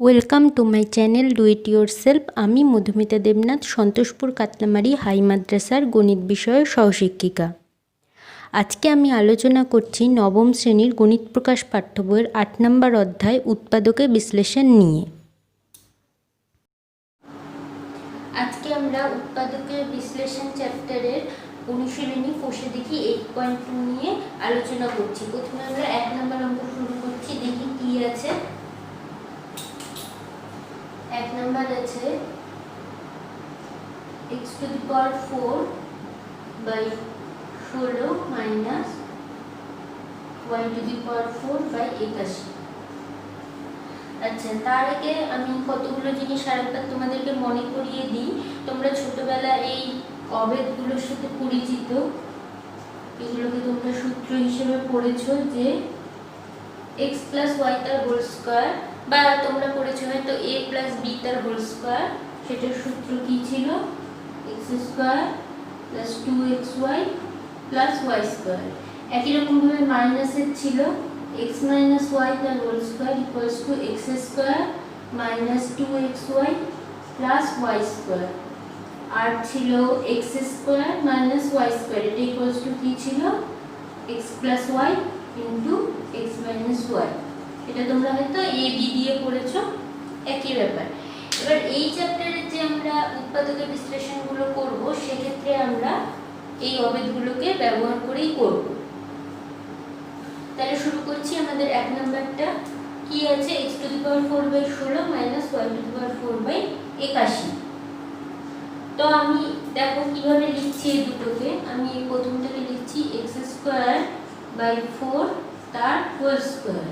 Welcome to my channel do it your self. আমি Madhumita Debnath, Santoshpur Katlamari high মাদ্রাসার গণিত বিষয়ের সহশিক্ষিকা। আজকে আমি আলোচনা করছি নবম শ্রেণীর গণিত প্রকাশ পাঠ্য বইয়ের ৮ নম্বর অধ্যায় উৎপাদকে বিশ্লেষণ নিয়ে। আজকে আমরা উৎপাদকের বিশ্লেষণ চ্যাপ্টারের অনুশীলনী কোষে দেখি 8.2 নিয়ে আলোচনা করছি। প্রথমে আমরা 1 নম্বর অঙ্ক শুরু করছি, দেখি কি আছে। 1 নম্বর আছে x to the power 4 by 16 minus y to the power 4 by 81। আচ্ছা, তার আগে আমি কতগুলো জিনিস আরেকবার তোমাদেরকে মনে করিয়ে দিই। তোমরা ছোটবেলা এই অভেদগুলোর সাথে পরিচিত, এগুলোকে তোমরা সূত্র হিসেবে পড়েছো যে x plus y তার হোল স্কয়ার, বা তোমরা পড়েছো হয়তো a plus b তার হোল স্কয়ার। সেটার সূত্র কি ছিল? x square plus 2xy plus y square. একই রকম ভাবে মাইনাসের ছিল x minus y তার whole square equals to x square minus 2xy plus y square. আর ছিল x square minus y square, এটা equals to কি ছিল? x plus y into x minus y। এটা তোমরা হয়তো a b দিয়ে পড়েছো, একই ব্যাপার। এবার এই চ্যাপ্টারে যে আমরা উৎপাদকের বিশ্লেষণগুলো করব, সেক্ষেত্রে আমরা এই অভেদগুলোকে ব্যবহার করেই করব। তাহলে শুরু করছি। আমাদের 1 নাম্বারটা কি আছে? x to the power 4 by 16 minus y to the power 4 by 81। তো আমি দেখো কিভাবে লিখছি এই দুটোকে। আমি প্রথমটাকে লিখছি x স্কয়ার by 4 তার হোল স্কয়ার।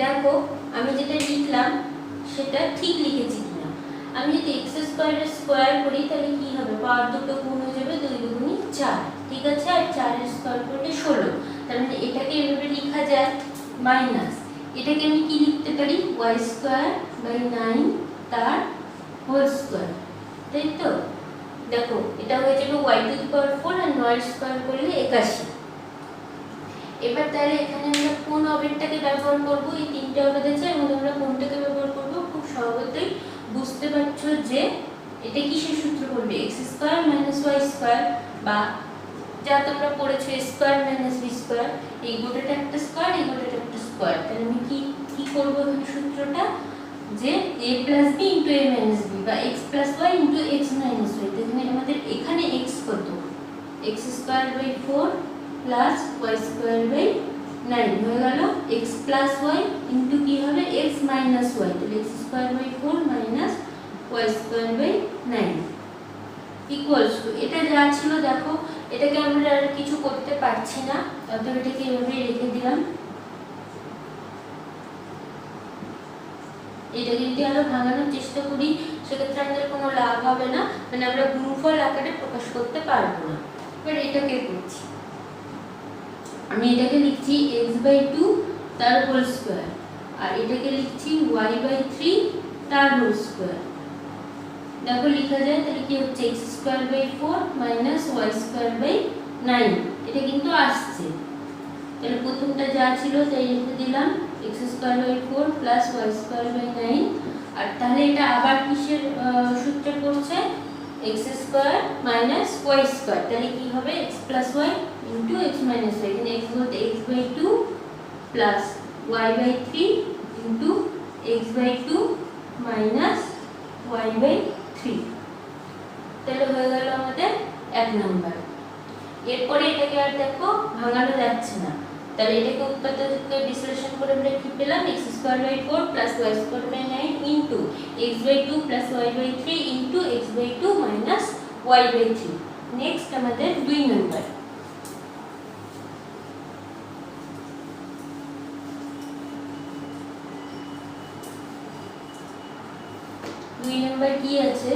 দেখো আমি যেটা লিখলাম সেটা ঠিক লিখেছি কিনা। আমি যদি x স্কয়ারের স্কয়ার করি তাহলে কি হবে? পাওয়ার দুটো গুণ হয়ে যাবে, 2 দুগুণে 4, ঠিক আছে। আর 4 এর স্কয়ার করলে 16। তার মানে এটাকে এভাবে লেখা যায় মাইনাস, এটাকে আমি কি লিখতে পারি? y স্কয়ার বাই 9 তার হোল স্কয়ার, তাই তো? দেখো এটা হয়ে যাবে y টু দি পাওয়ার 4 আর 9 এর স্কয়ার করলে 81। এবার তাহলে এখানে আমরা কোন অভেদটাকে ব্যবহার করব? এই তিনটে অভেদ আছে, এবং আমরা কোনটাকে ব্যবহার করব? খুব সহজেই বুঝতে পারছো যে এটা কিসের সূত্র পড়বে? x square minus y square, বা যা তোমরা পড়েছো a square minus b square. এই গোটাটা একটা স্কয়ার, এই গোটাটা একটা স্কয়ার। তাহলে আমি কি করব এখানে? সূত্রটা যে a plus b into a minus b, বা x plus y into x minus y। তাহলে আমাদের এখানে x কত? x square by 4 plus y square by 9 হয়ে গেল x প্লাস y ইনটু কি হবে? x minus y। তাহলে x square by 4 minus y square by 9 equals to, এটা যা ছিল দেখো, এটাকে আমরা আর কিছু করতে পারছি না, অতএব এটাকে এভাবে রেখে দিলাম। এটাকে যদি আরো ভাঙানোর চেষ্টা করি সেক্ষেত্রে আমাদের কোনো লাভ হবে না, মানে আমরা গুণফল আকারে প্রকাশ করতে পারবো না। এবার এটাকে করছি, আমি এটাকে লিখছি x বাই 2 তার হোল স্কয়ার, আর এটাকে লিখছি y বাই 3 তার হোল স্কয়ার। দেখো লেখা যায়, তাহলে কি হচ্ছে? x square by 4 minus y square by 9। এটা কিন্তু আসছে। তাহলে প্রথমটা যা ছিল তাই লিখে দিলাম x square by 4 plus y square by 9। আর তাহলে এটা আবার কিসের সূত্রে পড়ছে? x square minus y square. তাহলে কি হবে? x plus y into x minus y। এখানে x বলতে x by 2 plus y by 3 into x by 2 minus y by 3। তাহলে হয়ে গেল আমাদের 1 নাম্বার। এরপরে এটাকে আর দেখো ভাঙানো যাচ্ছে না, তাহলে এটাকে উৎপাদকে বিশ্লেষণ করে আমরা কি পেলাম? x square by 4 plus y square by 9 into x by 2 plus y by 3 into x by 2 minus y by 3। Next আমাদের 2 নাম্বার। 2 নাম্বার কি আছে?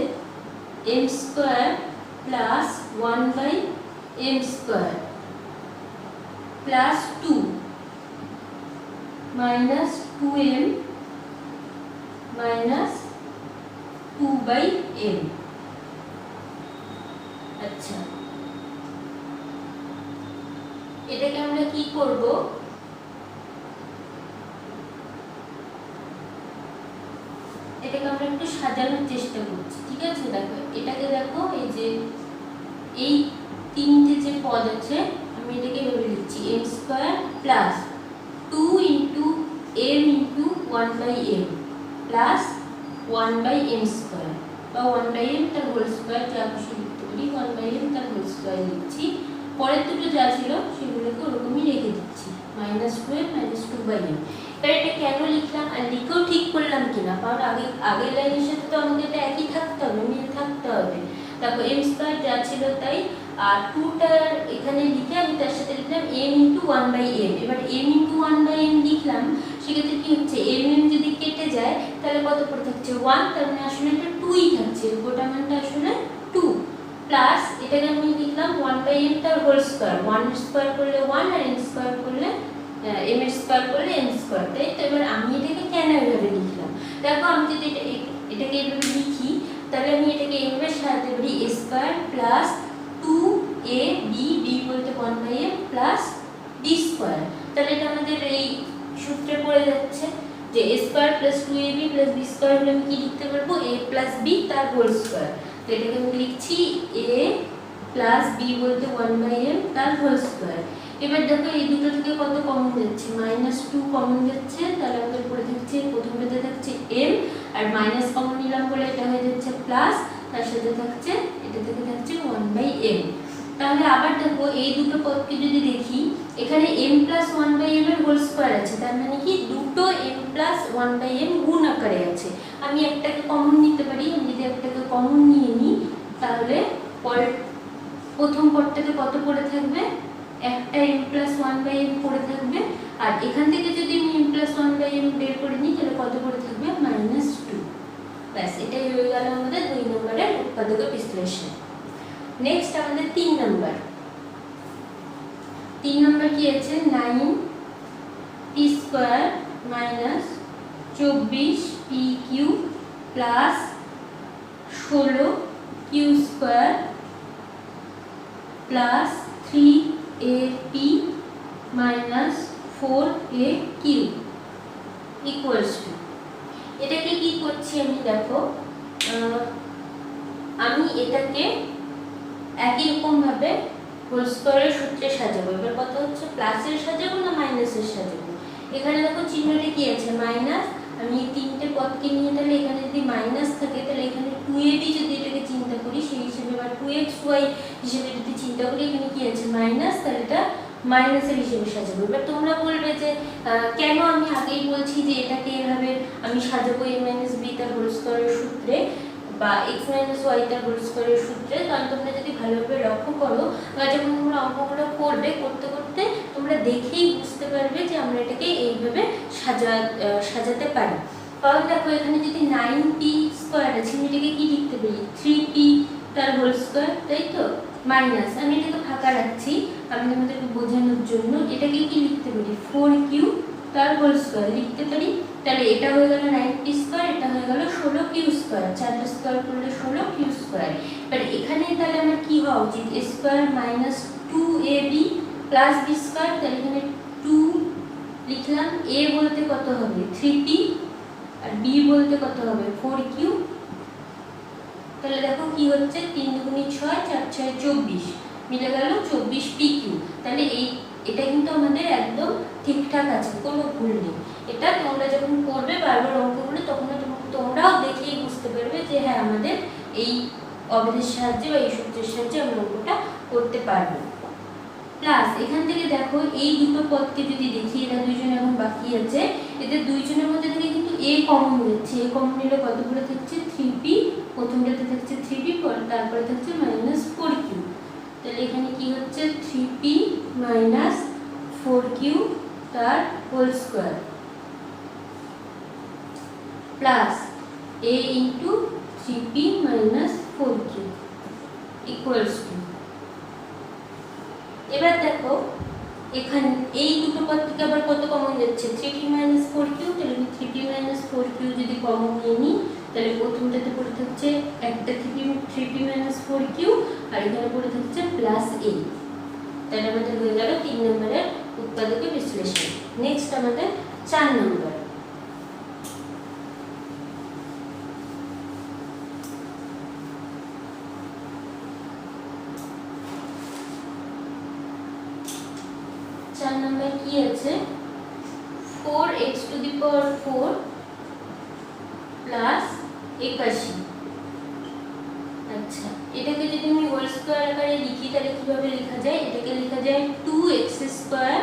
m square plus 1 by m square plus 2 minus 2m minus 2 by m। আচ্ছা, এটাকে আমরা কি করব? এটাকে আমরা একটু সাজানোর চেষ্টা করছি, ঠিক আছে। দেখো এটাকে দেখো, এই যে এই তিনটে যে পদ আছে আমি এটাকে ভেবে লিখছি m square plus 2 into m into 1/m plus 1/m square বা 1/m তার হোল স্কয়ার, যা খুশি লিখতে পারি, 1/m তার হোল স্কয়ার লিখছি। পরের দুটো যা ছিল সেগুলোকে ওরকমই রেখে দিচ্ছি, -12 -2/m। এবার এটা কেন লিখলাম আর লিখেও ঠিক করলাম কিনা, কারণ আগের লাইনের সাথে তো আমাদের এটা একই থাকতে হবে, মিল থাকতে হবে। তারপর m স্কয়ার যা ছিল তাই, আর 2টা এখানে লিখে আমি তার সাথে লিখলাম m ইন্টু 1/m। এবার m ইন্টু 1/m লিখলাম, সেক্ষেত্রে কি হচ্ছে, m যদি কেটে যায় তাহলে কত পড়ে থাকছে 1, তার মানে আসলে এটা 2ই থাকছে, গোটা মানটা আসলে 2 প্লাস এটাকে আমি লিখলাম 1/m তার হোল স্কয়ার, 1 স্কয়ার করলে 1 আর m স্কয়ার করলে m স্কয়ার করলে m স্কয়ার, তাই তো। এবার আমি এটাকে কেন এভাবে লিখলাম, দেখো আমি যদি এটাকে এভাবে লিখি তাহলে আমি এটাকে এভাবে সাজাতে পারি a square plus 2ab, b বলতে 1/m প্লাস b স্কয়ার। তাহলে এটা আমাদের এই সূত্রে পড়ে যাচ্ছে যে a square plus 2ab plus b square হলে আমি কি লিখতে পারবো, a প্লাস b তার হোল স্কয়ার। তো এটাকে আমি লিখছি a প্লাস b বলতে 1/m তার হোল স্কয়ার। এবার দেখো এই দুটো থেকে কত কমন যাচ্ছে, -2 কমন যাচ্ছে, তাহলে আমাদের পড়ে থাকছে প্রথমটাতে থাকছে m আর মাইনাস কমন নিলাম বলে এটা হয়ে যাচ্ছে প্লাস, তার সাথে থাকছে এটা থেকে থাকছে 1/m। তাহলে আবার দেখো এই দুটো পদকে যদি দেখি, এখানে m প্লাস 1/m এর হোল স্কয়ার আছে, তার মানে কি দুটো m প্লাস 1/m গুণ আকারে আছে। আমি একটাকে কমন নিতে পারি, আমি যদি একটাকে কমন নিয়ে নিই তাহলে প্রথম পদটাতে কত পড়ে থাকবে, একটা m প্লাস 1/m পড়ে থাকবে, আর এখান থেকে যদি আমি m প্লাস 1/m বের করে নিই তাহলে কত পড়ে থাকবে, -2। ব্যাস, এটাই হয়ে গেল আমাদের 2 নম্বরের উৎপাদক বিশ্লেষণ। নেক্সট আমাদের 3 নম্বর। 3 নম্বর কি আছে, 9p square minus 24pq plus 16q square plus 3ap minus 4aq equals to, এটাকে কি করছি আমি, দেখো আমি এটাকে একই রকম ভাবে হোল স্কয়ারের সূত্রে সাজাবো। এবার কথা হচ্ছে প্লাসের সাজাবো না মাইনাসের সাজাবো। এখানে দেখো চিহ্নটা কি আছে, মাইনাস, আমি এই তিনটে পদকে নিয়ে তাহলে এখানে যদি মাইনাস থাকে তাহলে এখানে 2ab যদি এটাকে চিন্তা করি সেই হিসেবে, বা 2xy হিসেবে যদি চিন্তা করি, এখানে কি আছে মাইনাস, তাহলে এটা মাইনাসের হিসেবে সাজাবো। এবার তোমরা বলবে যে কেন আমি আগেই বলছি যে এটাকে এভাবে আমি সাজাবো a - b তার হোল স্কয়ারের সূত্রে বা x - y তার হোল স্কয়ারের সূত্রে। কারণ তোমরা যদি ভালোভাবে লক্ষ্য করো বা যখন তোমরা অঙ্কগুলো করবে, করতে করতে তোমরা দেখেই বুঝতে পারবে যে আমরা এটাকে এইভাবে সাজাতে পারি। কারণ দেখো এখানে যদি 9p স্কয়ার আছে, আমি এটাকে কি লিখতে পারি, 3p তার হোল স্কয়ার, তাই তো, মাইনাস, আমি এটাকে ফাঁকা রাখছি আমি তোমাদেরকে বোঝানোর জন্য, এটাকে কি লিখতে পারি, 4q তার হোল স্কয়ার লিখতে পারি। তাহলে এটা হয়ে গেল 9p স্কয়ার, এটা হয়ে গেল 16q স্কয়ার, 4 স্কয়ার করলে 16q স্কয়ার। এবার এখানে তাহলে আমার কি হওয়া উচিত, a square minus 2ab plus b square, তাহলে এখানে 2 লিখলাম, a বলতে কত হবে 3p আর b বলতে কত হবে 4q। তাহলে দেখো কি হচ্ছে, 3 দুগুণে 6, 4 6 24 মিলে গেল 24pq। তাহলে এটা কিন্তু আমাদের একদম ঠিকঠাক আছে, কোনো ভুল নেই। এটা তোমরা যখন করবে বারবার অঙ্কগুলো, তখন তোমরাও দেখেই বুঝতে পারবে যে হ্যাঁ আমাদের এই অবেদের সাহায্যে বা এই সূত্রের সাহায্যে আমরা অঙ্কটা করতে পারবো। প্লাস এখান থেকে দেখো এই দুটো পদকে যদি দেখি, এরা দুইজন এখন বাকি আছে, এদের দুইজনের মধ্যে থেকে কিন্তু a কমন যাচ্ছে, a কমন নিলে কত করে থাকছে 3p, প্রথমটাতে থাকছে 3p, তারপরে থাকছে -4q। তাহলে এখানে কি হচ্ছে 3p মাইনাস 4q তার whole square plus a into 3p minus 4q equals to. এবার দেখো এখানে এই দুটো পদ থেকে আবার কত কমন যাচ্ছে, 3p মাইনাস 4q। তাহলে 3p মাইনাস 4q যদি কমন নিয়ে নিই তাহলে প্রথমটাতে পড়ে থাকছে একটা 3p মাইনাস 4q আর এখানে পড়ে থাকছে প্লাস a। তাহলে আমাদের হয়ে গেল 3 নম্বরের উৎপাদকের বিশ্লেষণ। নেক্সট আমাদের 4 নম্বর। 4 নাম্বার কি আছে 4x to the power 4 plus 81। আচ্ছা, এটাকে যদি আমি হোল স্কয়ার আকারে লিখি তাহলে কিভাবে লেখা যায়? এটাকে লেখা যায় 2x স্কয়ার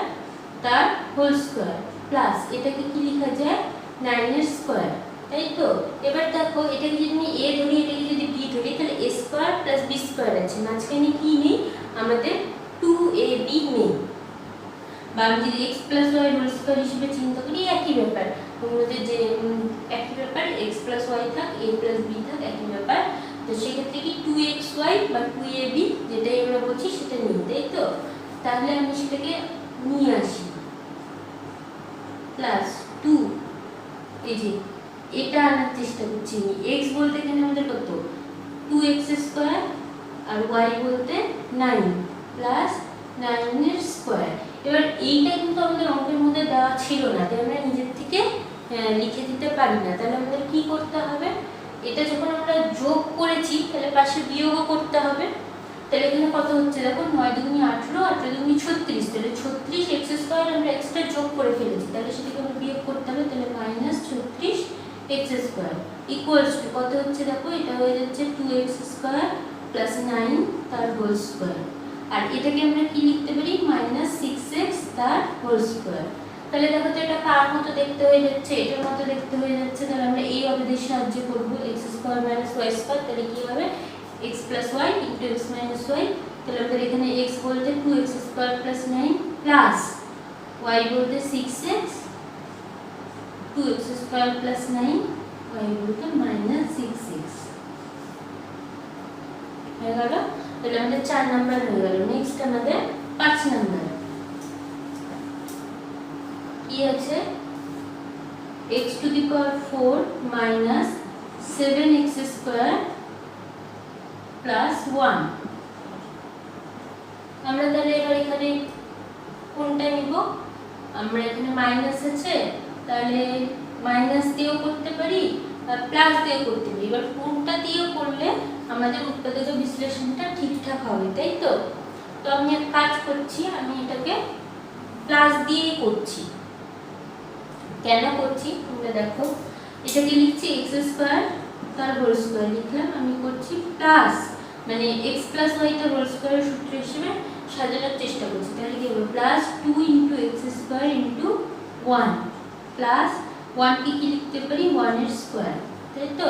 তার হোল স্কয়ার প্লাস এটাকে কি লেখা যায় 9 এর স্কয়ার, তাই তো? এবার দেখো এটাকে যদি আমি a ধরি, এটাকে যদি b ধরি, তাহলে a square plus b square আছে, মাঝখানে কি নেই? আমাদের 2ab নেই। বা আমি যদি x plus y whole square হিসেবে চিন্তা করি, একই ব্যাপার, আমাদের যে একই ব্যাপার x প্লাস y থাক a প্লাস b থাক, একই ব্যাপার। তো সেক্ষেত্রে কি 2xy বা 2ab যেটাই আমরা বলছি সেটা নিই, তাই তো? তাহলে আমি সেটাকে নিয়ে আসি প্লাস 2, এই যে এটা আনার চেষ্টা করছি আমি। x বলতে এখানে আমাদের কত 2x স্কয়ার আর y বলতে 9 প্লাস 9 এর স্কয়ার। এবার এইটা কিন্তু আমাদের অঙ্কের মধ্যে দেওয়া ছিল না, তাই আমরা নিজের থেকে লিখে দিতে পারি না। তাহলে আমাদের কি করতে হবে? এটা যখন আমরা যোগ করেছি তাহলে পাশে বিয়োগও করতে হবে। তাহলে এখানে কত হচ্ছে দেখো 9 দুগুনি 18, 18 দুগুনি 36, তাহলে 36x স্কয়ার আমরা এক্সট্রা যোগ করে ফেলেছি, তাহলে সেটাকে আমরা বিয়োগ করতে হবে। তাহলে -36x স্কয়ার ইকুয়ালস টু কত হচ্ছে দেখো, এটা হয়ে যাচ্ছে 2x স্কয়ার প্লাস 9 তার হোল স্কয়ার। আর এটাকে আমরা কি লিখতে পারি -6x তার হোল স্কয়ার। তাহলে দেখো তো এটা কার মতো দেখতে হয়ে যাচ্ছে? এটার মতো দেখতে হয়ে যাচ্ছে। তাহলে আমরা এই অভিধানের সাহায্যে করব x square minus y square, তাহলে কি হবে x plus y into x minus y। তাহলে আমাদের এখানে x বলতে 2x square plus 9 plus y বলতে 6x, 2x square plus 9 y বলতে -6x হয়ে গেল। তাহলে আমাদের 4 নাম্বার হয়ে গেল। নেক্সট আমাদের 5 নাম্বার কি আছে x to the power 4 minus 7x square plus 1। আমরা তাহলে এবার এখানে কোনটা নিব? আমরা এখানে মাইনাস আছে, তাহলে মাইনাস দিয়েও করতে পারি আর প্লাস দিয়েও করতে পারি। এবার কোনটা দিয়ে করলে আমাদের উৎপাদক বিশ্লেষণটা ঠিকঠাক হবে, তাই তো? তো আমি এক কাজ করছি, আমি এটাকে প্লাস দিয়েই করছি। কেন করছি তোমরা দেখো, এটাকে লিখছি x স্কয়ার তার হোল স্কয়ার লিখলাম, আমি করছি প্লাস মানে x প্লাস y তার হোল স্কয়ারের সূত্র হিসেবে সাজানোর চেষ্টা করছি। তাহলে কি হবে plus 2 into x square into 1 plus 1 কে কি লিখতে পারি 1 এর স্কয়ার, তাই তো?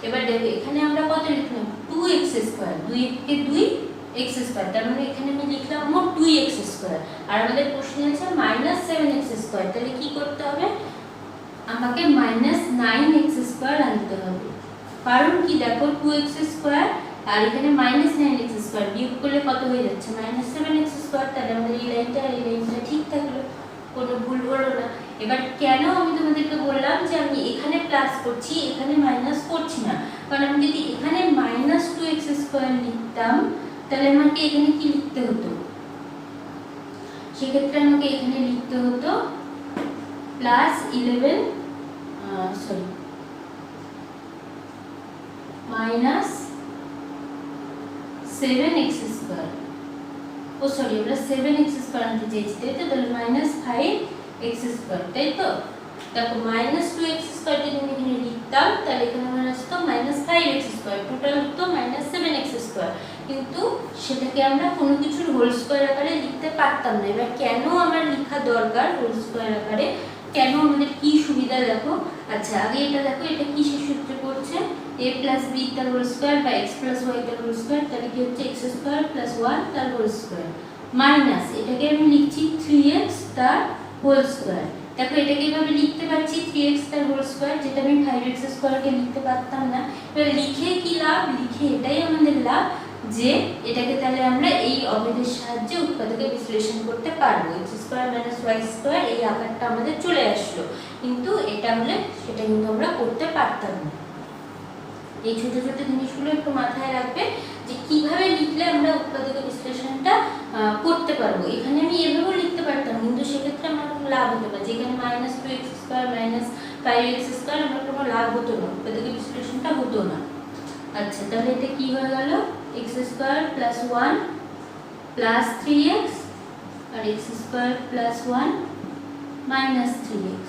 এবার দেখো এখানে আমরা কত লিখলাম 2x স্কয়ার, 2 কে 2 x স্কয়ার, তার মানে এখানে আমি লিখলাম মোট 2x স্কয়ার। আর আমাদের প্রশ্নে আছে -7x স্কয়ার, তাহলে কি করতে হবে? আমাকে -9x স্কয়ার আনতে হবে। কারণ কি দেখো 2x স্কয়ার আর এখানে -9x স্কয়ার বিয়োগ করলে কত হয়ে যাচ্ছে -7x স্কয়ার। তাহলে আমাদের এই লাইনটা ঠিক থাকলো, কোনো ভুল হলো না। এবার কেন আমি তোমাদেরকে বললাম যে আমি এখানে প্লাস করছি এখানে মাইনাস করছি না, কারণ আমি যদি এখানে -2x স্কয়ার লিখতাম তাহলে আমাকে এখানে কি লিখতে হতো? সেক্ষেত্রে আমাকে এখানে লিখতে হতো plus 11 sorry minus 7x square, ও সরি আমরা 7x স্কয়ার আনতে চেয়েছি, তাই তো? তাহলে -5x স্কয়ার, তাই তো? দেখো -2x স্কয়ার যদি আমি এখানে লিখতাম তাহলে এখানে আমার আসতো -5x স্কয়ার, টোটাল হতো -7x স্কয়ার। কিন্তু সেটাকে আমরা কোনো কিছুর হোল স্কয়ার আকারে লিখতে পারতাম না। এবার কেন আমার লেখা দরকার হোল স্কয়ার আকারে, কেন আমাদের কি সুবিধা দেখো। আচ্ছা আগে এটা দেখো, এটা কিসের সূত্রে পড়ছে? a প্লাস b তার হোল স্কয়ার বা x প্লাস y তার হোল স্কয়ার, তাহলে কি হচ্ছে x স্কয়ার প্লাস 1 তার হোল স্কয়ার মাইনাস এটাকে আমি লিখছি 3x তার হোল স্কয়ার। দেখো এটাকে এইভাবে লিখতে পারছি 3x তার হোল স্কয়ার, যেটা আমি 5x স্কয়ারকে লিখতে পারতাম না। এবার লিখে কি লাভ? লিখে এটাই আমাদের লাভ যে এটাকে তাহলে আমরা এই অভিধানের সাহায্যে উৎপাদকে বিশ্লেষণ করতে পারবো। x square minus y square এই আকারটা আমাদের চলে আসলো, কিন্তু এটা হলে সেটা কিন্তু আমরা করতে পারতাম না। এই ছোট ছোট জিনিসগুলো একটু মাথায় রাখবে যে কিভাবে লিখলে আমরা উৎপাদক বিশ্লেষণটা করতে পারবো। এখানে আমি এভাবেও লিখতে পারতাম, কিন্তু সেক্ষেত্রে আমার কোনো লাভ হতো না, যেখানে -2x square minus 5x square আমার কোনো লাভ হতো না, উৎপাদক বিশ্লেষণটা হতো না। আচ্ছা তাহলে এটা কি হয়ে গেল x square plus 1 plus 3x আর x square plus one minus 3x,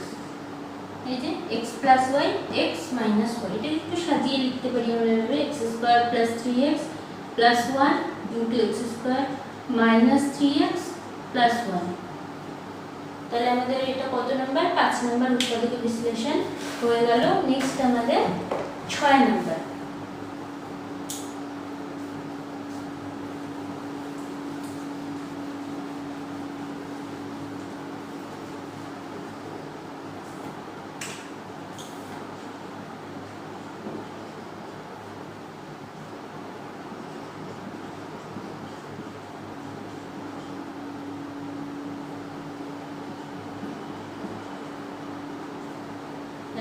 এই যে x plus y x minus y, এটা একটু সাজিয়ে লিখতে পারি আমরা এভাবে, x square plus 3x plus one into x square minus 3x plus one. তাহলে আমাদের এটা কত নাম্বার? 5 নাম্বার উৎপাদক বিশ্লেষণ হয়ে গেল। নেক্সট আমাদের 6 নাম্বার।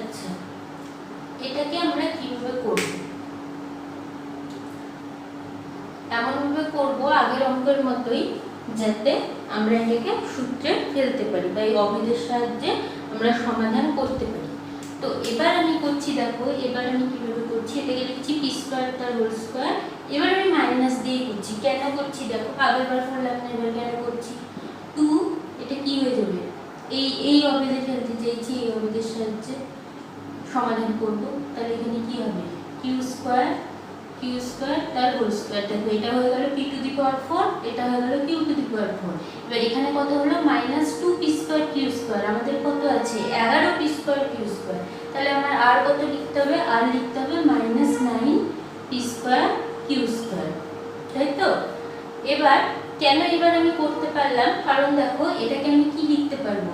আচ্ছা, এটাকে আমরা কিভাবে করব? এমনভাবে করব আগের অঙ্কের মতোই, যাতে আমরা এটাকে সূত্রে ফেলতে পারি বা এই অভিদের সাহায্যে আমরা সমাধান করতে পারি। তো এবার আমি করছি, দেখো এবার আমি কিভাবে করছি, এটাকে লিখছি পি স্কোয়ার তার হোল স্কোয়ার। এবার আমি মাইনাস দিয়ে করছি। কেন করছি দেখো, আগের বার করলাম না, এবার কেন করছি? 2 এটা কি হয়ে যাবে, এই অভিদে ফেলতে চাইছি, এই অভিদের সাহায্যে সমাধান করব। তাহলে এখানে কি হবে? কিউ স্কোয়ার তার হোল স্কোয়ার। দেখো এটা হয়ে গেল পি টু দি পাওয়ার 4, এটা হয়ে গেল কিউ টু দি পাওয়ার 4। এবার এখানে কত হলো? Minus 2 p square q square. আমাদের কত আছে? 11 পি স্কোয়ার কিউ স্কোয়ার। তাহলে আমার আর কত লিখতে হবে? আর লিখতে হবে minus 9 p square q square, তাই তো? এবার কেন এবার আমি করতে পারলাম? কারণ দেখো এটাকে আমি কি লিখতে পারবো?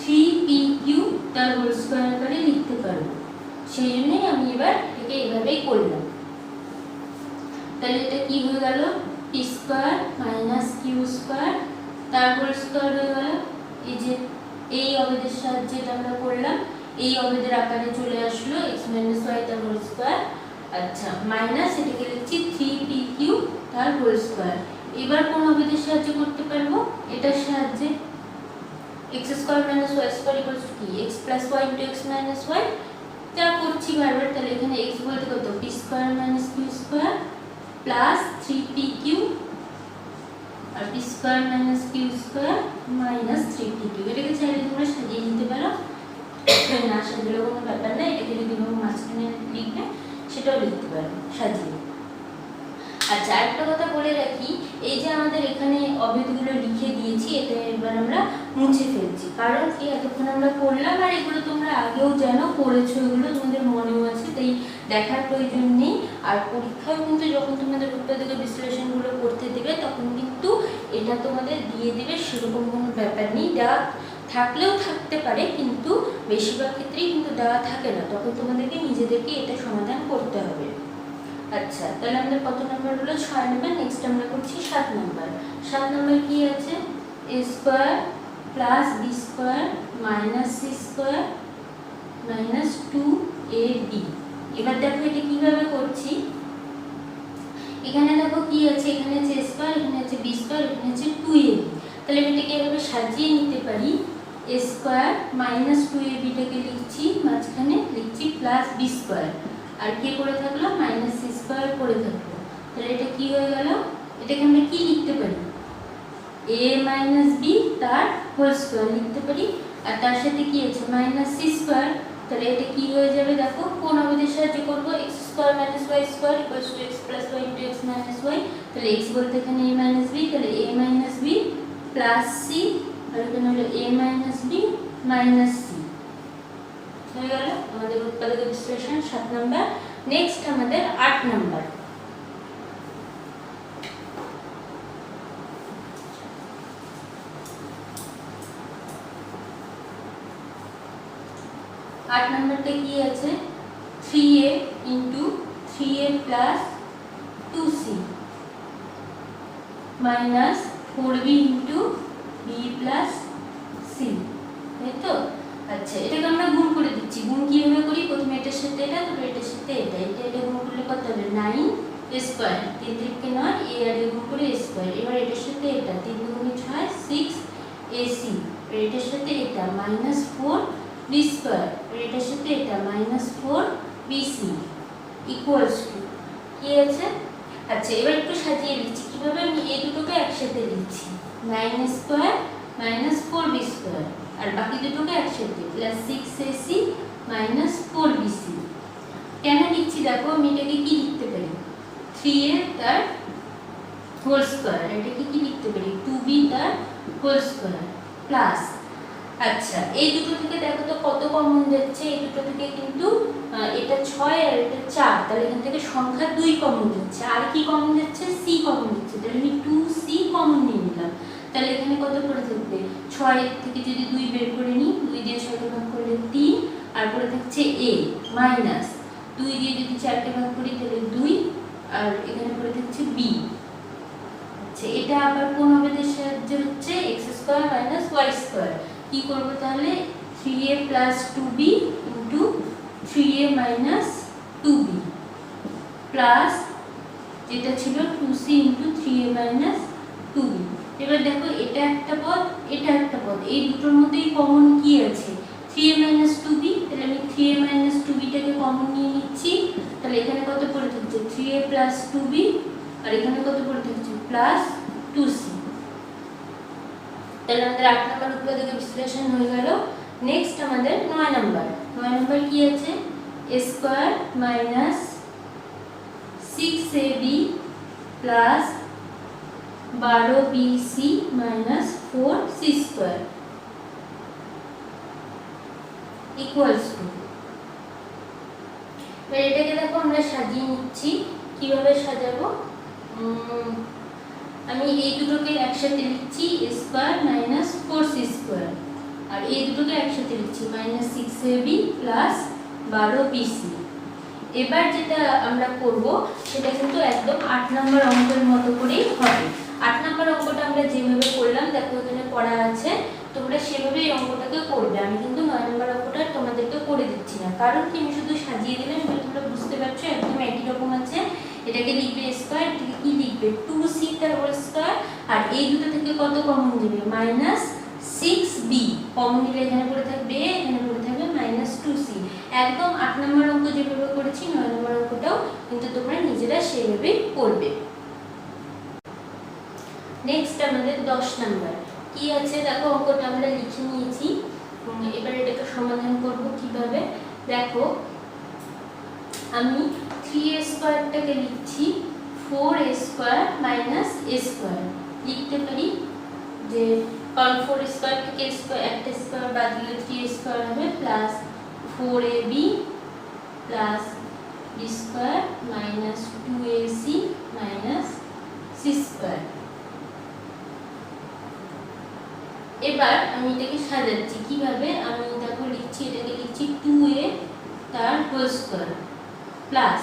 3pq তার হোল স্কয়ার করে লিখতে পারবো, সেই জন্যই আমি এবার এটাকে এভাবেই করলাম। তাহলে এটা কি হয়ে গেল? p square minus q square তার হোল স্কয়ার হয়ে গেল। এই যে এই অবেদের সাহায্যে এটা আমরা করলাম, এই অবেদের আকারে চলে আসলো x y তার হোল স্কয়ার। আচ্ছা, মাইনাস এটাকে লিখছি 3pq তার হোল স্কয়ার। এবার কোন অবেদের সাহায্যে করতে পারবো? এটার সাহায্যে x square minus y square equals two কি? x plus y into x minus y। যা করছি বারবার, তাহলে এখানে x বলতে কত? p square minus q square plus 3pq আর p square minus q square minus 3pq। এটাকে চাইলে তোমরা সাজিয়ে নিতে পারো, না সাজালেও কোনো ব্যাপার না। এটাকে যদি তোমরা মাঝখানে লিখবে সেটাও লিখতে পারো সাজিয়ে। আচ্ছা, আরেকটা কথা বলে রাখি, এই যে আমাদের এখানে অভেদগুলো লিখে দিয়েছি, এটা এবার আমরা মুছে ফেলছি। কারণ কি, এতক্ষণ আমরা করলাম আর এগুলো তোমরা আগেও জানো, করেছো, এগুলো তোমাদের মনেও আছে, তাই দেখার প্রয়োজন নেই। আর পরীক্ষায় কিন্তু যখন তোমাদের উৎপাদকের বিশ্লেষণগুলো করতে দেবে তখন কিন্তু এটা তোমাদের দিয়ে দেবে, সেরকম কোনো ব্যাপার নেই। দেওয়া থাকলেও থাকতে পারে, কিন্তু বেশিরভাগ ক্ষেত্রেই কিন্তু দেওয়া থাকে না, তখন তোমাদেরকে নিজেদেরকে এটা সমাধান করতে হবে। আচ্ছা, তাহলে আমাদের কত নাম্বার হলো? 6 নাম্বার। নেক্সট আমরা করছি 7 নাম্বার। 7 নাম্বার কি আছে? a square plus b square minus c square minus 2ab। এবার দেখো এটা কিভাবে করছি। এখানে দেখো কি আছে, এখানে আছে a স্কয়ার, এখানে আছে b স্কয়ার, এখানে আছে 2ab। তাহলে আমি এটাকে এভাবে সাজিয়ে নিতে পারি। a স্কয়ার মাইনাস 2ab টাকে লিখছি, মাঝখানে লিখছি প্লাস b স্কয়ার, আর কি পড়ে থাকলো? মাইনাস সি স্কয়ার পড়ে থাকলো। তাহলে এটা কি হয়ে গেল? এটাকে আমরা কি লিখতে পারি? a মাইনাস b তার হোল স্কয়ার লিখতে পারি, আর তার সাথে কি আছে? Minus c square. তাহলে এটা কি হয়ে যাবে দেখো, কোন অভিদের সাহায্যে করব? x square minus y square equals to x plus y into x minus y। তাহলে x বলতে এখানে a মাইনাস b, তাহলে a minus b plus c, আর এখানে হলো a minus b minus c। হয়ে গেল আমাদের উৎপাদক বিশ্লেষণ 7 নাম্বার। নেক্সট আমাদের 8 নাম্বার। আট নাম্বারটা কি আছে? 3a into 3a plus 2c minus 4b into b plus c, তাই তো? আচ্ছা, এটাকে আমরা গুণ করে দিচ্ছি। গুণ কিভাবে করি? প্রথমে এটার সাথে এটা, তারপর এটার সাথে এটা, এটা গুণ করলে কত হবে? 9 স্কয়ার, 3 থেকে 9 a আর a গুণ করে স্কয়ার। এবার এটার সাথে এটা 3 গুণে 6 6 ac, আর এটার সাথে এটা মাইনাস 4 b স্কয়ার, আর এটার সাথে এটা মাইনাস 4 bc ইকুয়ালস টু কি আছে? আচ্ছা, এবার একটু সাজিয়ে লিখছি। কিভাবে? আমি এই দুটোকে একসাথে লিখছি। 9 স্কোয়ার মাইনাস 4b স্কোয়ার, আর বাকি দুটোকে একসাথে প্লাস 6ac মাইনাস 4bc। কেন লিখছি দেখো, আমি এটাকে কি লিখতে পারি, 3a তার হোল স্কোয়ার, এটাকে কি লিখতে পারি 2b তার হোল স্কোয়ার প্লাস, আচ্ছা এই দুটো থেকে দেখো তো কত কমন যাচ্ছে, এই দুটো থেকে কিন্তু এটা 6 আর এটা 4, তাহলে এখান থেকে সংখ্যা 2 কমন যাচ্ছে, আর কি কমন যাচ্ছে c কমন যাচ্ছে, তাহলে আমি 2c কমন নিয়ে নিলাম। তাহলে এখানে কত পড়ে থাকবে, 6 থেকে যদি 2 বের করে নিই, 2 দিয়ে 6 কে ভাগ করলে 3, আর পড়ে থাকছে a মাইনাস 2 দিয়ে যদি 4 কে ভাগ করি তাহলে 2, আর এখানে পড়ে থাকছে b। আচ্ছা এটা আবার কোন অবেদের সাহায্যে হচ্ছে, x square minus y square. কি করব তাহলে, 3a plus 2b into 3a minus 2b plus যেটা ছিল 2c into 3a minus 2b। এবার দেখো এটা একটা পদ, এটা একটা পদ, এই দুটোর মধ্যেই কমন কি আছে, 3a মাইনাস 2b, তাহলে আমি 3a মাইনাস 2b টাকে কমন নিয়ে নিচ্ছি। তাহলে এখানে কত পড়ে থাকছে 3a প্লাস 2b, আর এখানে কত পড়ে থাকছে প্লাস 2c। তাহলে আমাদের 8 নম্বর উৎপাদকের বিশ্লেষণ হয়ে গেল। নেক্সট আমাদের 9 নম্বর। 9 নম্বর কি আছে, a square minus 6ab plus 12bc minus 4c square equals to, এবার এটাকে দেখো আমরা সাজিয়ে নিচ্ছি। কিভাবে সাজাবো, আমি এই দুটোকে একসাথে লিখছি a square minus 4c square, আর এই দুটোকে একসাথে লিখছি মাইনাস 6ab প্লাস 12bc। এবার যেটা আমরা করব সেটা কিন্তু একদম 8 নম্বর অঙ্কের মতো করেই হবে। 8 নম্বর অঙ্কটা আমরা যেভাবে করলাম দেখো এখানে পড়া আছে, তোমরা সেভাবে এই অঙ্কটাকে করবে। আমি কিন্তু 9 নম্বর অঙ্কটা তোমাদেরকে করে দিচ্ছি না, কারণ কি আমি শুধু সাজিয়ে দিলাম, এবার তোমরা বুঝতে পারছো একদম একই রকম আছে। এটাকে লিখবে স্কয়ার, এটাকে কি লিখবে 2c তার হোল স্কয়ার, আর এই দুটো থেকে কত কমন যাবে মাইনাস 6b কমন নিলে এখানে পড়ে থাকবে, এখানে পড়ে থাকবে মাইনাস 2c। একদম 8 নম্বর অঙ্ক যেভাবে করেছি 9 নম্বর অঙ্কটাও কিন্তু তোমরা নিজেরা সেভাবেই করবে। নেক্সট আমাদের 10 নম্বর কি আছে দেখো, অঙ্কটা আমরা লিখে নিয়েছি। এবার এটাকে সমাধান করব কিভাবে, দেখো আমি 3a স্কয়ারটাকে লিখছি 4a square minus a square লিখতে পারি, যে কারণ 4 স্কয়ার থেকে স্কয়ার একটা স্কয়ার বাদ দিলে 3a স্কয়ার হবে plus 4ab plus b square minus 2ac minus c square. এবার আমি এটাকে সাজাচ্ছি কিভাবে, আমি দেখো লিখছি, এটাকে লিখছি 2a তার হোল স্কয়ার প্লাস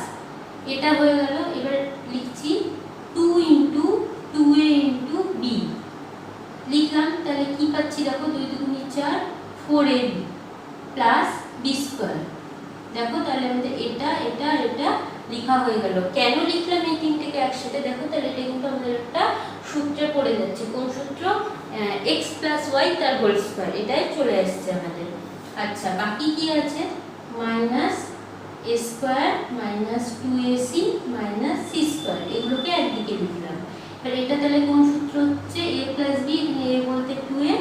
এটা হয়ে গেল। এবার লিখছি 2 ইনটু 2a ইনটু b লিখলাম, তাহলে কি পাচ্ছি দেখো 2 2 4 4ab প্লাস b স্কয়ার। দেখো তাহলে আমাদের এটা এটা এটা লেখা হয়ে গেল। কেন লিখলাম এই তিনটেকে একসাথে, দেখো তাহলে এটা কিন্তু আমাদের একটা সূত্রে পড়ে যাচ্ছে। কোন সূত্র, x প্লাস y তার হোল স্কয়ার, এটাই চলে আসছে আমাদের। আচ্ছা বাকি কি আছে, minus a square minus 2ac minus c square, এগুলোকে একদিকে লিখলাম। আর এটা তাহলে কোন সূত্র হচ্ছে, a প্লাস b, a বলতে 2a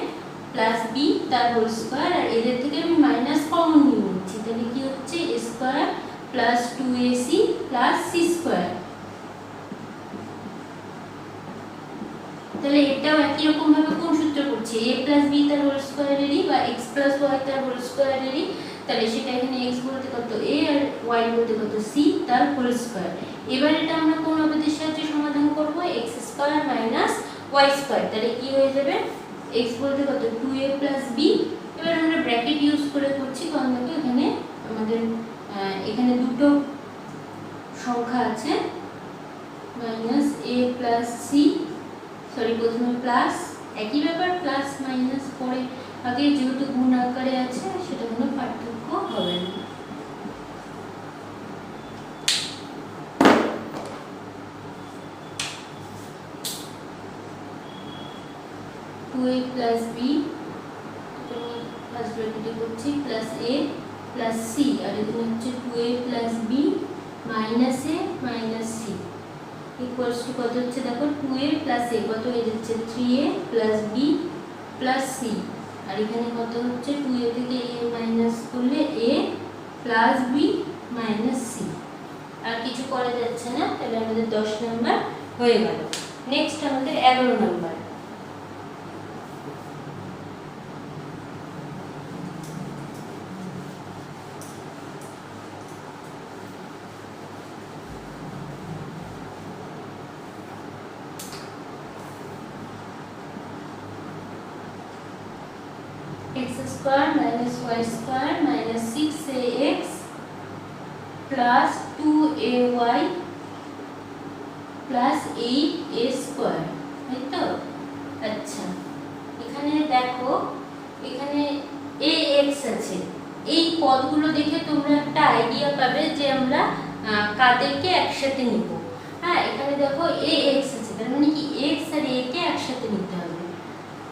প্লাস b তার হোল স্কয়ার, আর এদের থেকে আমি মাইনাস কমন নিয়ে নিচ্ছি, তাহলে কি হচ্ছে a square plus 2ac plus c square. তাহলে এটাও একই রকম ভাবে কোন সূত্র করছে, a প্লাস b তার হোল স্কয়ারেরই বা x প্লাস y তার হোল স্কয়ারেরই, তাহলে সেটা এখানে x বলতে কত a আর y বলতে কত c তার হোল স্কয়ার। এবার এটা আমরা কোন অবেদের সাহায্যে সমাধান করব, x square minus y square, তাহলে কি হয়ে যাবে x বলতে কত 2a প্লাস b। এবার আমরা ব্র্যাকেট ইউজ করে করছি, কারণ দেখো এখানে আমাদের এখানে দুটো সংখ্যা আছে, minus a plus c, sorry প্রথমে প্লাস, একই ব্যাপার প্লাস মাইনাস, পরে আগে যেহেতু গুণ আকারে আছে সেটা কোনো পার্থক্য হবে না। Two a plus b first ব্র্যাকেটে করছি প্লাস a প্লাস c, আর এখানে হচ্ছে 2a plus b minus a minus c। Equals to কত হচ্ছে দেখো 2a প্লাস a কত হয়ে যাচ্ছে 3a plus b plus c, আর এখানে কত হচ্ছে 2a থেকে a মাইনাস করলে a plus b minus c। আর কিছু করা যাচ্ছে না, তাহলে আমাদের 10 নাম্বার হয়ে গেল। নেক্সট আমাদের 11 number. x square minus y square minus 6ax plus 2ay plus 8a square, তাই তো? আচ্ছা, এখানে দেখো এখানে ax আছে, এই পদগুলো দেখে তোমরা একটা আইডিয়া পাবে যে আমরা কাদেরকে একসাথে নিব। হ্যাঁ, এখানে দেখো ax আছে, তার মানে কি x আর a কে একসাথে নিতে হবে।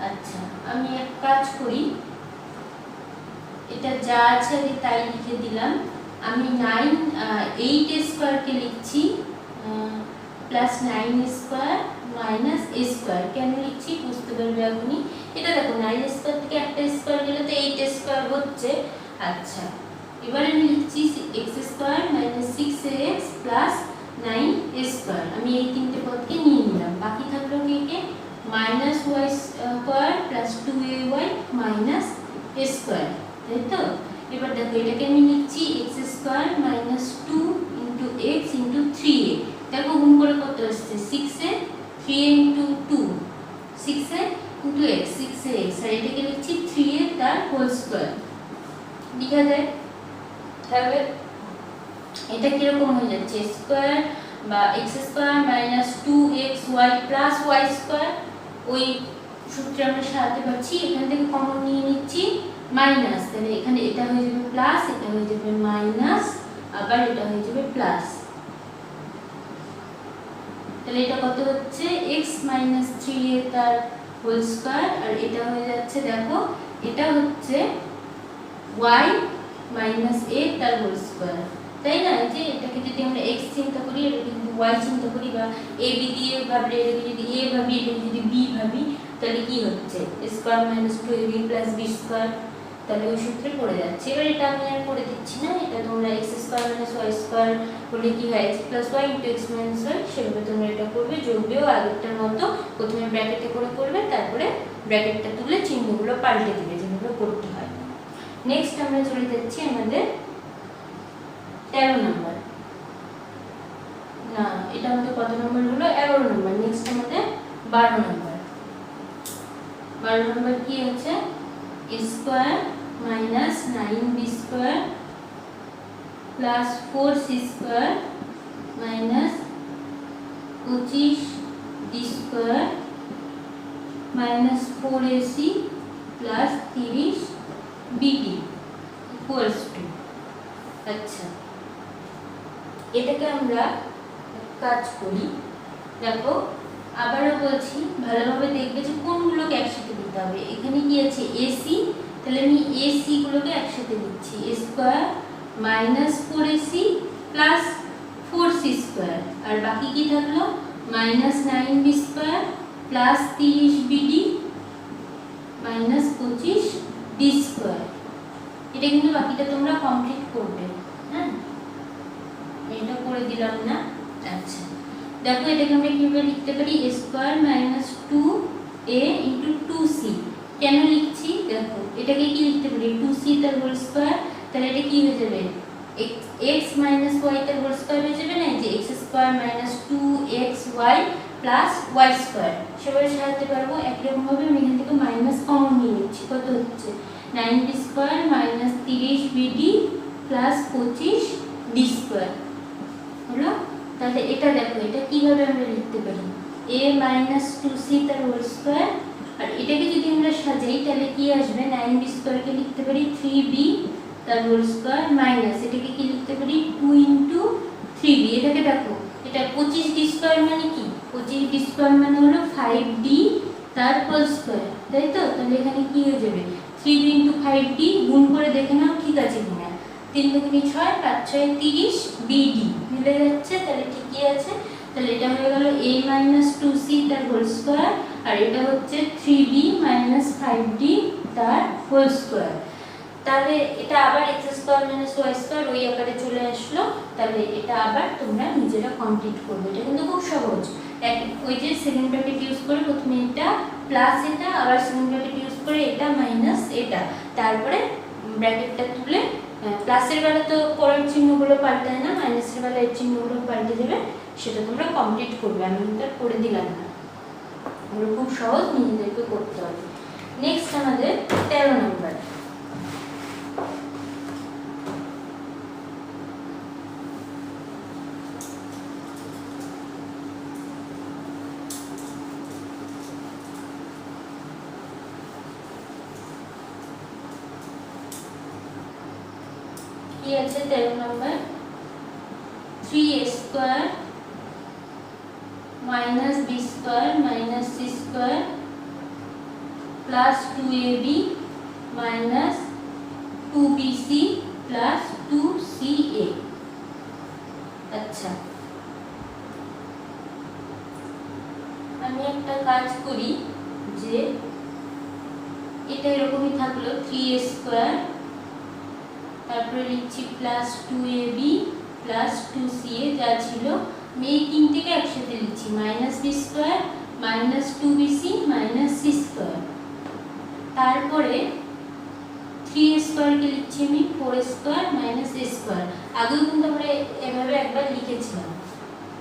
আচ্ছা, আমি এক কাজ করি, এটা যা আছে আমি তাই লিখে দিলাম। আমি 8 স্কয়ারকে লিখছি plus 9 square minus a square. কেন লিখছি বুঝতে পারবে এখনই। এটা দেখো 9 স্কয়ার থেকে একটা স্কয়ার গেলে তো 8 স্কয়ার হচ্ছে। আচ্ছা, এবার আমি লিখছি x square minus 6ax plus 9a square. আমি এই তিনটে পদকে নিয়ে নিলাম। বাকি থাকলো কে minus y square plus 2ay minus a square, তাই তো? এবার দেখো এটাকে আমি লিখছি x square minus 2 into x into 3a। দেখো গুণ করে কত আসছে 6a, 3a into 2 6a into x 6ax, আর এটাকে লিখছি 3a তার হোল স্কয়ার। লিখা যায়? তাহলে এটা কিরকম হয়ে যাচ্ছে স্কয়ার বা x square minus 2xy plus y square. ওই সূত্রে আমরা সাজাতে পারছি, এখান থেকে কমন নিয়ে নিচ্ছি মাইনাস, তাহলে এখানে এটা হয়ে যাবে প্লাস, এটা হয়ে যাবে মাইনাস, আবার এটা হয়ে যাবে প্লাস। তাহলে এটা কত হচ্ছে x মাইনাস 3a তার হোল স্কয়ার, আর এটা হয়ে যাচ্ছে দেখো এটা হচ্ছে y মাইনাস a তার হোল স্কয়ার, তাই না? যে এটাকে যদি আমরা x চিন্তা করি, এটাকে যদি y চিন্তা করি, বা a b দিয়ে ভাবলে এটাকে যদি a ভাবি, এটাকে যদি b ভাবি, তাহলে কি হচ্ছে square minus 2ab plus b square. তাহলে ওই সূত্রে পড়ে যাচ্ছে। এবার এটা আমি আর করে দিচ্ছি না, এটা তোমরা x square minus y square করলে কি হয় x plus y into x minus y, সেভাবে তোমরা এটা করবে। যোগ বিয়োগ আগেরটার মতো প্রথমে ব্র্যাকেটে করে করবে, তারপরে ব্র্যাকেটটা তুলে চিহ্নগুলো পাল্টে দিবে যেভাবে করতে হয়। নেক্সট আমরা চলে যাচ্ছি আমাদের 13 নাম্বার। না, এটা আমাদের কত নাম্বার হলো 11 নাম্বার। নেক্সট আমাদের 12 নাম্বার। 12 নাম্বার কি আছে a square minus 9b square plus 4c square minus 25d square minus 4ac plus 30bd equals to. আচ্ছা, এটাকে আমরা কাজ করি। দেখো আবারও বলছি, ভালোভাবে দেখবে যে কোনগুলোকে একসাথে দিতে হবে। এখানে কি আছে ac, তাহলে আমি ac গুলোকে একসাথে দিচ্ছি a square minus 4ac plus 4c square, আর বাকি কি থাকলো minus 9b square plus 30bd minus 25d square. এটা কিন্তু বাকিটা তোমরা কমপ্লিট করবে। হ্যাঁ, এটা করে দিলাম না। আচ্ছা, দেখো এটাকে আমরা কিভাবে লিখতে পারি a square minus 2a into 2c। কেন লিখছি দেখো, এটাকে কি লিখতে পারি 2c তার হোল স্কয়ার, তাহলে এটা কি হয়ে যাবে x মাইনাস y তার হোল স্কয়ার হয়ে যাবে না, যে x square minus 2xy plus y square. সবাই সাজাতে পারবো একরকম ভাবে। আমি এখান থেকে মাইনাস কমন নিয়ে নিচ্ছি, কত হচ্ছে 9b square minus 30bd plus 25d square হলো। তাহলে এটা দেখো, এটা কিভাবে আমরা লিখতে পারি a মাইনাস 2c তার হোল স্কয়ার, আর এটাকে যদি আমরা সাজাই তাহলে কি আসবে 9b স্কয়ারকে লিখতে পারি 3b তার হোল স্কয়ার মাইনাস এটাকে কি লিখতে পারি 2 ইনটু 3b। এটাকে দেখো, এটা 25d স্কয়ার মানে কি 25d স্কয়ার মানে হলো 5d তার হোল স্কয়ার, তাই তো? তাহলে এখানে কি হয়ে যাবে 3b ইনটু 5d, গুণ করে দেখে নাও ঠিক আছে কিনা। 3 দুগুণে 6, 5 6 30 bd মিলে যাচ্ছে, তাহলে ঠিকই আছে। তাহলে এটা হয়ে গেল a মাইনাস 2c তার হোল স্কয়ার, আর এটা হচ্ছে 3b মাইনাস 5d তার হোল স্কয়ার। তাহলে এটা আবার x square minus y square ওই আকারে চলে আসলো। তাহলে এটা আবার তোমরা নিজেরা কমপ্লিট করবে, এটা কিন্তু খুব সহজ। ওই যে সেকেন্ড ব্র্যাকেট ইউজ করে প্রথমে এটা প্লাস এটা, আবার সেকেন্ড ব্র্যাকেট ইউজ করে এটা মাইনাস এটা, তারপরে ব্র্যাকেটটা তুলে প্লাসের বেলা তো পরের চিহ্নগুলো পাল্টায় না, মাইনাসের বেলা এর চিহ্নগুলো পাল্টে দেবে। সেটা তোমরা কমপ্লিট করবে, আমি এটা করে দিলাম না, এগুলো খুব সহজ, নিজেদেরকে করতে হবে। নেক্সট আমাদের 13 নম্বর। কি আছে 13 নম্বর? 3a square minus b square minus c square plus 2ab minus 2bc plus 2ca। আচ্ছা, আমি একটা কাজ করি, যে এটা এরকমই থাকলো 3a স্কয়ার, তারপরে লিখছি প্লাস 2ab প্লাস 2ca যা ছিল, আমি এই তিনটেকে একসাথে লিখছি minus b square minus 2bc minus c square. তারপরে 3a স্কয়ারকে লিখছি আমি 4a square minus a square. আগেও কিন্তু আমরা এভাবে একবার লিখেছিলাম।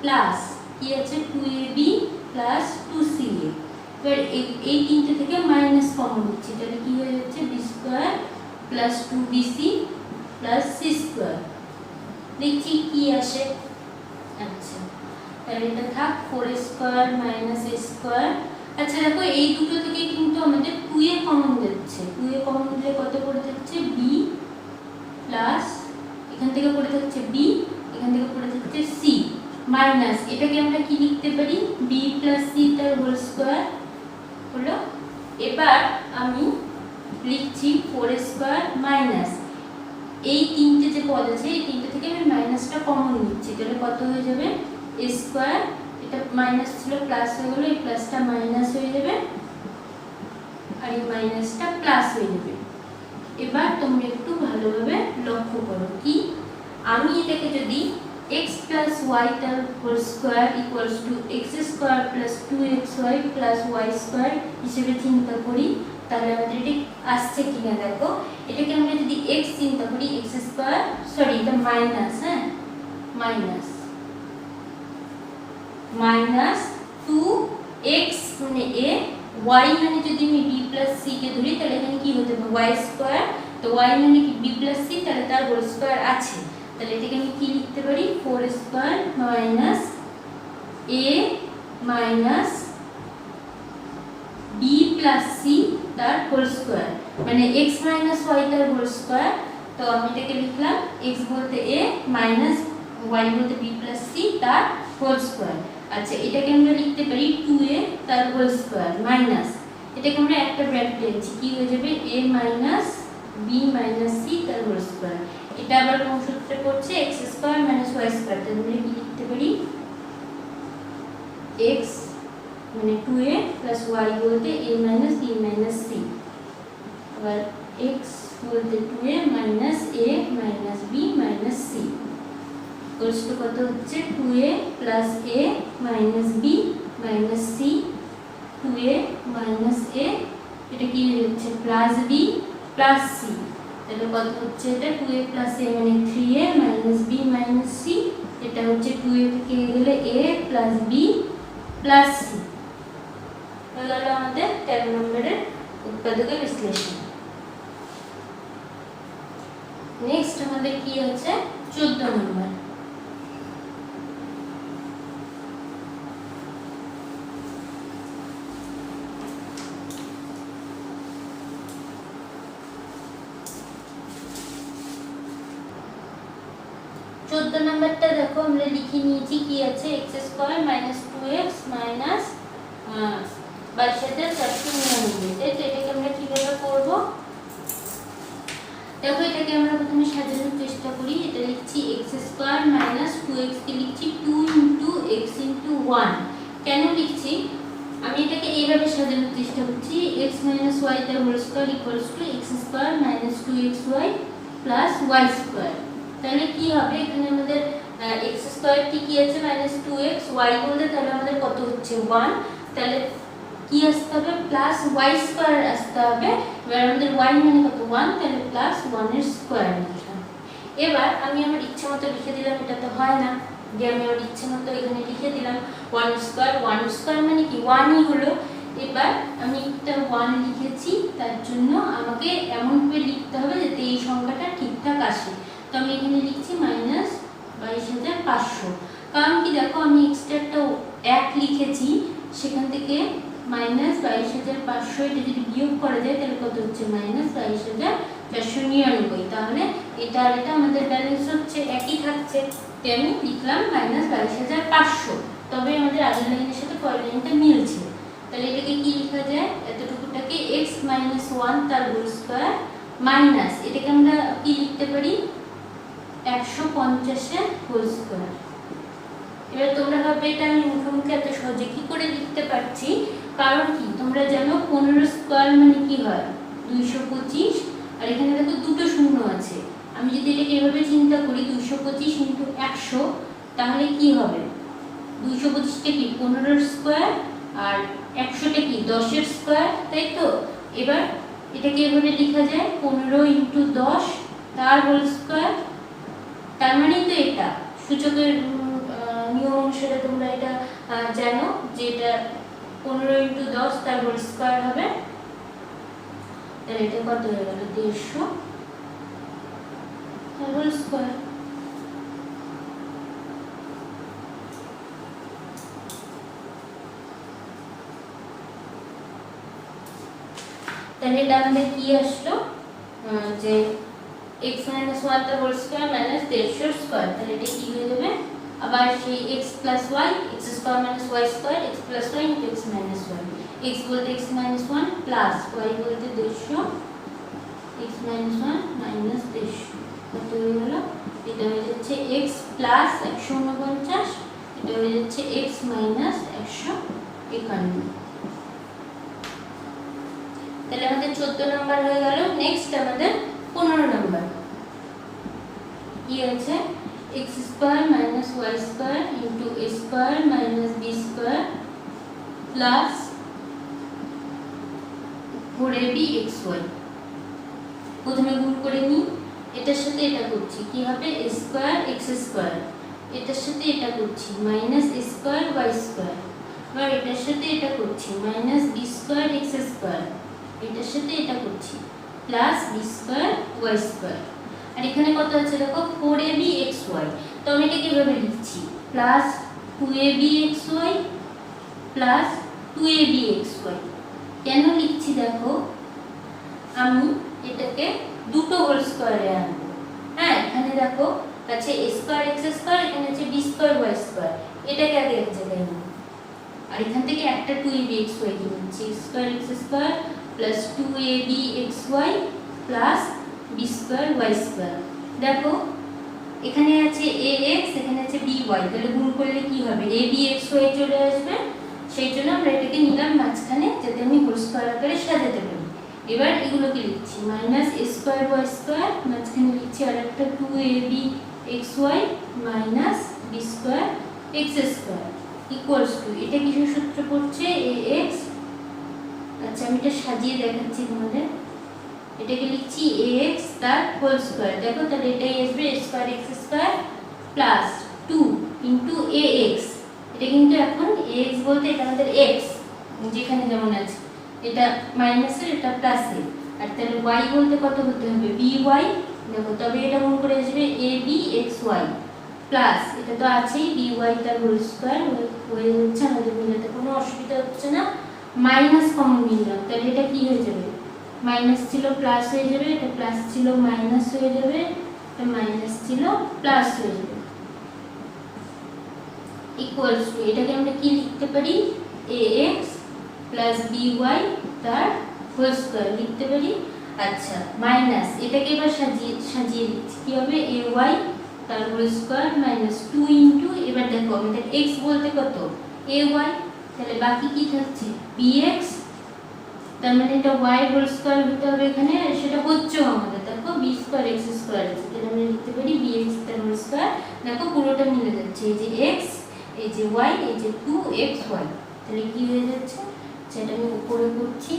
প্লাস কি আছে 2ab প্লাস 2ca। এবার এই তিনটে থেকে মাইনাস কমন নিচ্ছি, তাহলে কি হয়ে যাচ্ছে b square plus 2bc plus c square. দেখছি কি আসে। আচ্ছা, তাহলে এটা থাক 4a square minus a square. আচ্ছা দেখো, এই দুটো থেকে কিন্তু আমাদের 2a কমন যাচ্ছে, 2a কমন দিলে কত পড়ে যাচ্ছে b প্লাস এখান থেকে পড়ে যাচ্ছে b, এখান থেকে পড়ে যাচ্ছে c মাইনাস, এটাকে আমরা কি লিখতে পারি b প্লাস c তার হোল স্কয়ার হলো। এবার আমি লিখছি 4a স্কয়ার মাইনাস এই তিনটে যে পদ আছে, এই তিনটে থেকে আমি মাইনাসটা কমন নিচ্ছি, তাহলে কত হয়ে যাবে a স্কয়ার, এটা মাইনাস ছিল প্লাস হয়ে গেল, এই প্লাসটা মাইনাস হয়ে যাবে আর এই মাইনাসটা প্লাস হয়ে যাবে। এবার তোমরা একটু ভালোভাবে লক্ষ্য করো, কি আমি এটাকে যদি x প্লাস y তার whole square equals to x square plus 2xy plus y square হিসেবে চিন্তা করি, তাহলে আমাদের এটা আসছে কিনা দেখো। এটাকে আমরা যদি x চিন্তা করি, x স্কয়ার, সরি এটা মাইনাস, হ্যাঁ মাইনাস মাইনাস 2x মানে a, y মানে যদি আমি b প্লাস c কে ধরি, তাহলে এখানে কি হতে হবে y স্কয়ার, তো y মানে কি b প্লাস c, তাহলে তার হোল স্কয়ার আছে, তাহলে এটাকে আমি কি লিখতে পারি 4 square minus a minus b plus c তার হোল স্কয়ার, মানে x মাইনাস y তার হোল স্কয়ার। তো আমি এটাকে লিখলাম x বলতে a মাইনাস y বলতে b প্লাস c তার হোল স্কয়ার। আচ্ছা, এটাকে আমরা লিখতে পারি 2a তার হোল স্কয়ার মাইনাস, এটাকে আমরা একটা ব্র্যাকেট লিখছি, কি হয়ে যাবে a minus b minus c তার হোল স্কয়ার। এটা আবার কোন সূত্রে পড়ছে x square minus y square, তাহলে আমরা কি লিখতে পারি x মানে 2a প্লাস y বলতে a minus b minus c, আবার x বলতে 2a minus a minus b minus c equals to কত হচ্ছে 2a plus a minus b minus c, 2a minus a, এটা কি হচ্ছে প্লাস b প্লাস c, তাহলে কত হচ্ছে এটা 2a প্লাস a মানে 3a minus b minus c, এটা হচ্ছে 2a থেকে গেলে a plus b plus c। হয়ে গেল আমাদের 13 নম্বরের উৎপাদকের বিশ্লেষণ। নেক্সট আমাদের কি আছে 14 নম্বর। নম্বরটা দেখো আমরা লিখে নিয়েছি, কি আছে x square minus 2x minus 22,499, তাই তো এটাকে আমরা কিভাবে করব দেখো। এটাকে আমরা প্রথমে সাজানোর চেষ্টা করি, এটা লিখছি x স্কয়ার মাইনাস 2x কে লিখছি 2 * x ইন্টু 1। কেন লিখছি আমি এটাকে এইভাবে সাজানোর চেষ্টা করছি, x মাইনাস ওয়াই তার whole square equals to x square minus 2xy plus y square. তাহলে কি হবে, এখানে আমাদের x স্কয়ারটি কি আছে মাইনাস 2x, y বলতে তাহলে আমাদের কত হচ্ছে 1, তাহলে কি আসতে হবে প্লাস y স্কয়ার আসতে হবে। এবার আমাদের y মানে কত 1, তাহলে প্লাস 1 এর স্কয়ার লিখলাম। এবার আমি আমার ইচ্ছা মতো লিখে দিলাম, এটা তো হয় না যে আমি আমার ইচ্ছা মতো এখানে লিখে দিলাম 1 স্কয়ার মানে কি 1ই হলো। এবার আমি একটা 1 লিখেছি, তার জন্য আমাকে এমনভাবে লিখতে হবে যাতে এই সংখ্যাটা ঠিকঠাক আসে। তো আমি এখানে লিখছি মাইনাস 22,500। কারণ কি দেখো আমি এক্সট্রাটা 1 লিখেছি, সেখান থেকে মাইনাস 22,500 এটা যদি বিয়োগ করা যায় তাহলে কত হচ্ছে মাইনাস 22,499। তাহলে এটা আর এটা আমাদের ব্যালেন্স হচ্ছে একই থাকছে, তাই আমি লিখলাম মাইনাস 22,500। তবে আমাদের আগের লাইনের সাথে পরের লাইনটা মিলছে। তাহলে এটাকে কি লেখা যায়, এতটুকুটাকে x মাইনাস 1 তার হোল স্কয়ার মাইনাস এটাকে আমরা কি লিখতে পারি 150 এর হোল স্কয়ার। এবার তোমরা ভাববে এটা আমি মুখে এত সহজে কি করে লিখতে পারছি, কারণ কি তোমরা জানো 15 স্কয়ার মানে কি হয় 225, আর এখানে দেখো দুটো শূন্য আছে। আমি যদি এটাকে এভাবে চিন্তা করি 225 ইনটু 100, তাহলে কি হবে 225টা কি 15 স্কয়ার আর 100টা কি 10 এর স্কয়ার, তাই তো। এবার এটাকে এভাবে লেখা যায় 15 ইনটু 10 তার হোল স্কয়ার। তার মানে তো এটা সূচকের নিয়ম অনুসারে তোমরা এটা জানো যে এটা 15 ইনটু 10 তার হোল স্কয়ার হবে। তাহলে এটা কত হয়ে গেল 150 তার হোল স্কয়ার। তাহলে এটা আমাদের কি আসলো যে x মাইনাস 1 তার হোল স্কয়ার মাইনাস 150 স্কয়ার। তাহলে এটা কি হয়ে যাবে আবার সেই x plus y, x square minus y square, x plus y into x minus y, x বলতে x মাইনাস 1 প্লাস y বলতে 150, x মাইনাস 1 মাইনাস 150 কত হয়ে গেল, এটা হয়ে যাচ্ছে x প্লাস 149, এটা হয়ে যাচ্ছে x মাইনাস 151। তাহলে আমাদের 14 নাম্বার হয়ে গেল। নেক্সট আমাদের 15 নাম্বার কি আছে x square minus y square into a square minus b square plus 4abxy। প্রথমে গুণ করে নিই, এটার সাথে এটা করছি কি হবে a স্কয়ার x স্কয়ার, এটার সাথে এটা করছি minus a square y square, আর এটার সাথে এটা করছি minus b square x square, এটার সাথে এটা করছি plus b square y square. আর এখানে কত আছে দেখো 4abxy। তো আমি এটা কিভাবে লিখছি প্লাস 2abxy প্লাস 2abxy। কেন লিখছি দেখো আমি এটাকে দুটো হোল স্কয়ারে আনবো। হ্যাঁ এখানে দেখো আছে a স্কয়ার x স্কয়ার, এখানে আছে b স্কয়ার y স্কয়ার, এটাকে আগে এক জায়গায় নিই। আর এখান থেকে একটা 2abxy কি নিচ্ছি x square x square plus 2abxy plus b square y square. দেখো এখানে আছে ax, এখানে আছে by, তাহলে গুণ করলে কি হবে abxy চলে আসবে। সেই জন্য আমরা এটাকে নিলাম মাঝখানে যাতে আমি হোল স্কয়ার আকারে সাজাতে পারি। এবার এগুলোকে লিখছি minus a square y square, মাঝখানে লিখছি আরেকটা 2abxy minus b square x square equals to এটা কিসের সূত্র পড়ছে ax। আচ্ছা আমি এটা সাজিয়ে দেখাচ্ছি তোমাদের, এটাকে লিখছি ax তার হোল স্কয়ার। দেখো তাহলে এটাই আসবে a square x square plus 2 into ax। এটা কিন্তু এখন ax বলতে এটা আমাদের x যেখানে যেমন আছে, এটা মাইনাসের এটা প্লাসের, আর তাহলে y বলতে কত হতে হবে by। দেখো তবে এটা গুণ করে আসবে abxy প্লাস এটা তো আছেই by তার হোল স্কয়ার হয়ে যাচ্ছে, আমাদের মিলাতে কোনো অসুবিধা হচ্ছে না। মাইনাস কমন নিলাম, তাহলে এটা কি হয়ে যাবে মাইনাস ছিল প্লাস হয়ে যাবে, এটা প্লাস ছিল মাইনাস হয়ে যাবে, এটা মাইনাস ছিল প্লাস হয়ে যাবে ইকুয়ালস টু এটাকে আমরা কি লিখতে পারি ax প্লাস by তার হোল স্কয়ার লিখতে পারি। আচ্ছা মাইনাস এটাকে এবার সাজিয়ে লিখছি কি হবে ay তার হোল স্কয়ার মাইনাস 2 ইনটু, এবার তাহলে আমাদের x বলতে কত ay, তাহলে বাকি কি থাকছে bx, তার মানে এটা y হোল স্কয়ার হতে হবে এখানে, আর সেটা হচ্ছে আমাদের দেখো b স্কয়ার x স্কয়ার আছে, তাহলে আমরা লিখতে পারি bx তার হোল স্কয়ার। দেখো পুরোটা মিলে যাচ্ছে, এই যে x, এই যে y, এই যে 2xy, তাহলে কি হয়ে যাচ্ছে, সেটা আমি উপরে করছি।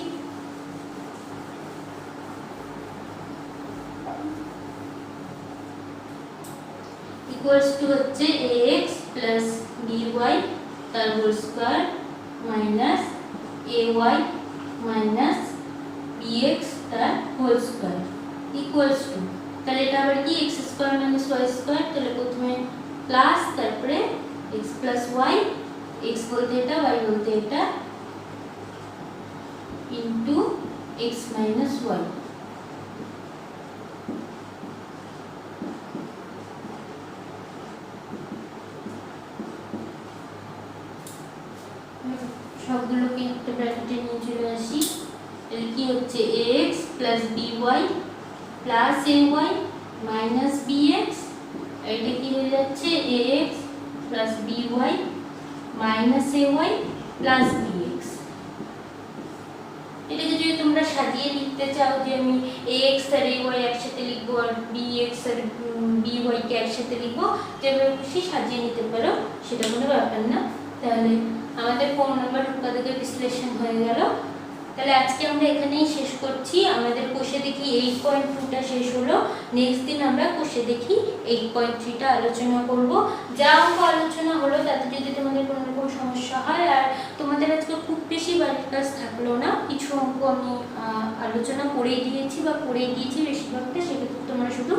ইকুয়ালস টু হচ্ছে ax প্লাস by তার whole square minus ay minus bx তার হোল স্কয়ার ইকুয়ালস টু, তাহলে এটা আবার কি x square minus y square, তাহলে প্রথমে প্লাস তারপরে x প্লাস y, x বলতে এটা y বলতে এটা, ইনটু x মাইনাস y। সবগুলোকে একটা ব্র্যাকেটে নিয়ে চলে আসি, তাহলে কি হচ্ছে ax plus by plus ay minus bx, এটা কি হয়ে যাচ্ছে ax plus by minus ay plus bx। এটাকে যদি তোমরা সাজিয়ে লিখতে চাও যে আমি ax আর ay একসাথে লিখবো আর bx আর by কে একসাথে লিখবো, যেভাবে খুশি সাজিয়ে নিতে পারো, সেটা কোনো ব্যাপার না। তাহলে আমাদের 4 নম্বর উৎপাদকের বিশ্লেষণ হয়ে গেল। তাহলে আজকে আমরা এখানেই শেষ করছি। আমাদের কোষে দেখি 8.2টা শেষ হলো। নেক্সট দিন আমরা কোষে দেখি 8.3টা আলোচনা করব। যা অঙ্ক আলোচনা হলো তাতে যদি তোমাদের কোনো রকম সমস্যা হয়, আর তোমাদের আজকে খুব বেশি বাড়ির কাজ থাকলো না, কিছু অঙ্ক আমি আলোচনা করেই দিয়েছি বা করেই দিয়েছি বেশিরভাগটা, সেক্ষেত্রে তোমরা শুধু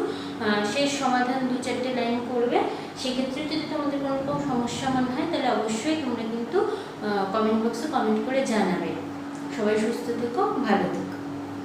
শেষ সমাধান 2-4টে লাইন করবে। সেক্ষেত্রে যদি তোমাদের কোনো রকম সমস্যা মনে হয় তাহলে অবশ্যই তোমরা কিন্তু কমেন্ট বক্সে কমেন্ট করে জানাবে। সবাই সুস্থ থেকো, ভালো থেকো।